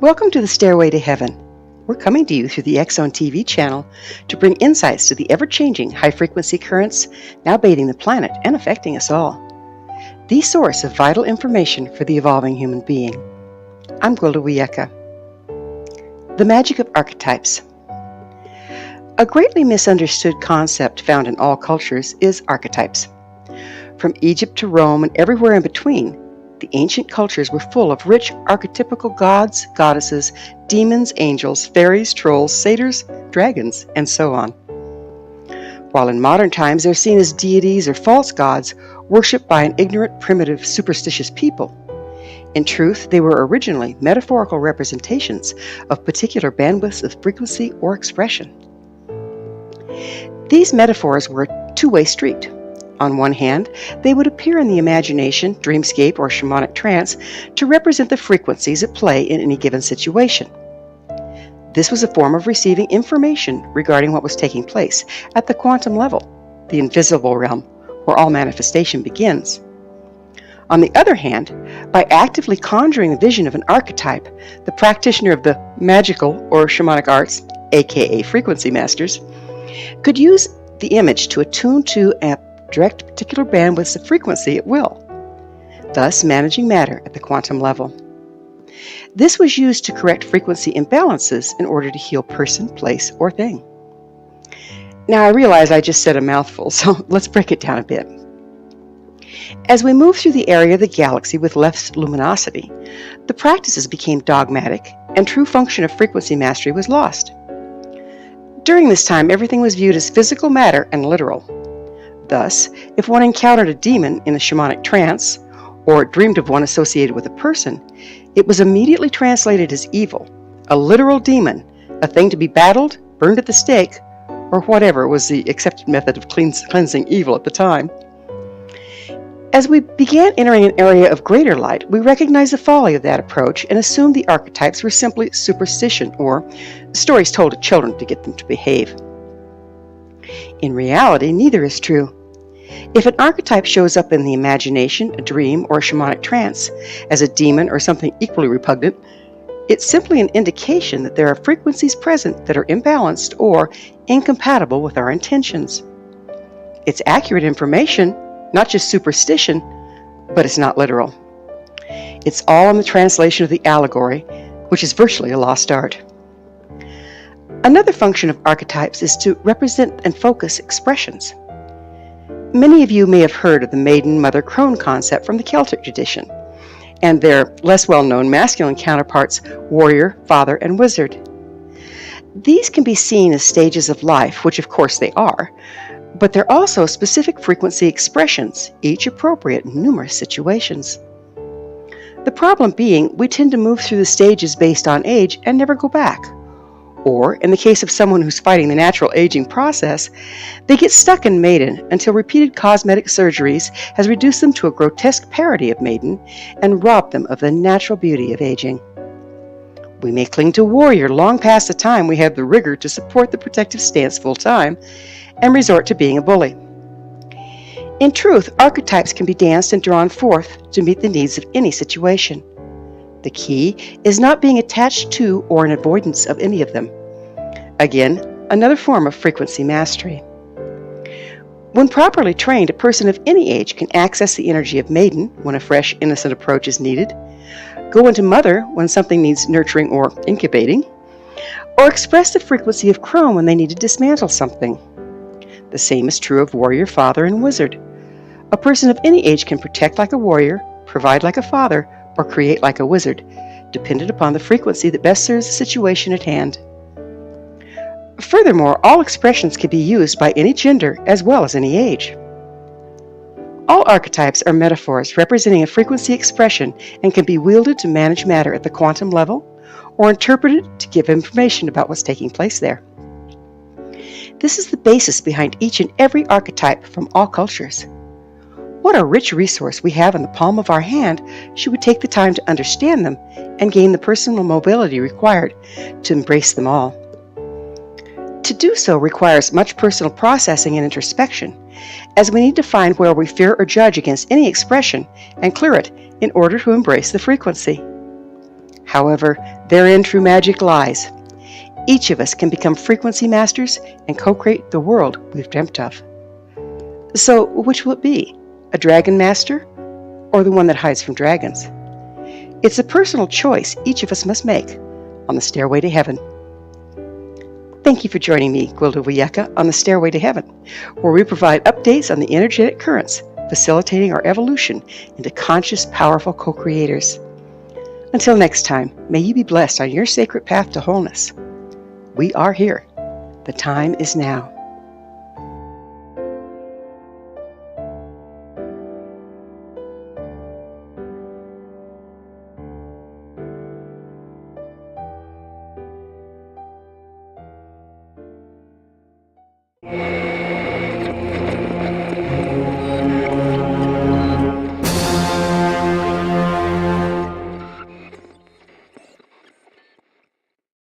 Welcome to the Stairway to Heaven. We're coming to you through the X-Zone TV channel to bring insights to the ever-changing high-frequency currents now bathing the planet and affecting us all. The source of vital information for the evolving human being. I'm Gwilda Wiyaka. The Magic of Archetypes. A greatly misunderstood concept found in all cultures is archetypes. From Egypt to Rome and everywhere in between, the ancient cultures were full of rich archetypical gods, goddesses, demons, angels, fairies, trolls, satyrs, dragons, and so on. While in modern times they're seen as deities or false gods worshipped by an ignorant, primitive, superstitious people, in truth they were originally metaphorical representations of particular bandwidths of frequency or expression. These metaphors were a two-way street. On one hand, they would appear in the imagination, dreamscape, or shamanic trance to represent the frequencies at play in any given situation. This was a form of receiving information regarding what was taking place at the quantum level, the invisible realm, where all manifestation begins. On the other hand, by actively conjuring the vision of an archetype, the practitioner of the magical or shamanic arts, aka frequency masters, could use the image to attune to a direct particular bandwidths of frequency at will, thus managing matter at the quantum level. This was used to correct frequency imbalances in order to heal person, place, or thing. Now I realize I just said a mouthful, so let's break it down a bit. As we move through the area of the galaxy with less luminosity, the practices became dogmatic and true function of frequency mastery was lost. During this time, everything was viewed as physical matter and literal. Thus, if one encountered a demon in a shamanic trance, or dreamed of one associated with a person, it was immediately translated as evil, a literal demon, a thing to be battled, burned at the stake, or whatever was the accepted method of cleansing evil at the time. As we began entering an area of greater light, we recognized the folly of that approach and assumed the archetypes were simply superstition or stories told to children to get them to behave. In reality, neither is true. If an archetype shows up in the imagination, a dream, or a shamanic trance as a demon or something equally repugnant, it's simply an indication that there are frequencies present that are imbalanced or incompatible with our intentions. It's accurate information, not just superstition, but it's not literal. It's all in the translation of the allegory, which is virtually a lost art. Another function of archetypes is to represent and focus expressions. Many of you may have heard of the maiden, mother, crone concept from the Celtic tradition, and their less well-known masculine counterparts, warrior, father, and wizard. These can be seen as stages of life, which of course they are, but they're also specific frequency expressions, each appropriate in numerous situations. The problem being, we tend to move through the stages based on age and never go back. Or, in the case of someone who's fighting the natural aging process, they get stuck in maiden until repeated cosmetic surgeries has reduced them to a grotesque parody of maiden and robbed them of the natural beauty of aging. We may cling to warrior long past the time we have the rigor to support the protective stance full time and resort to being a bully. In truth, archetypes can be danced and drawn forth to meet the needs of any situation. The key is not being attached to or an avoidance of any of them. Again, another form of frequency mastery. When properly trained, a person of any age can access the energy of maiden when a fresh, innocent approach is needed, go into mother when something needs nurturing or incubating, or express the frequency of crone when they need to dismantle something. The same is true of warrior, father, and wizard. A person of any age can protect like a warrior, provide like a father, or create like a wizard, dependent upon the frequency that best serves the situation at hand. Furthermore, all expressions can be used by any gender as well as any age. All archetypes are metaphors representing a frequency expression and can be wielded to manage matter at the quantum level or interpreted to give information about what's taking place there. This is the basis behind each and every archetype from all cultures. What a rich resource we have in the palm of our hand should we take the time to understand them and gain the personal mobility required to embrace them all. To do so requires much personal processing and introspection, as we need to find where we fear or judge against any expression and clear it in order to embrace the frequency. However, Therein true magic lies. Each of us can become frequency masters and co-create the world we've dreamt of. So, which will it be? A dragon master or the one that hides from dragons? It's a personal choice each of us must make on the Stairway to Heaven. Thank you for joining me, Gwilda Wiyaka, on the Stairway to Heaven, where we provide updates on the energetic currents facilitating our evolution into conscious, powerful co-creators. Until next time, may you be blessed on your sacred path to wholeness. We are here. The time is now.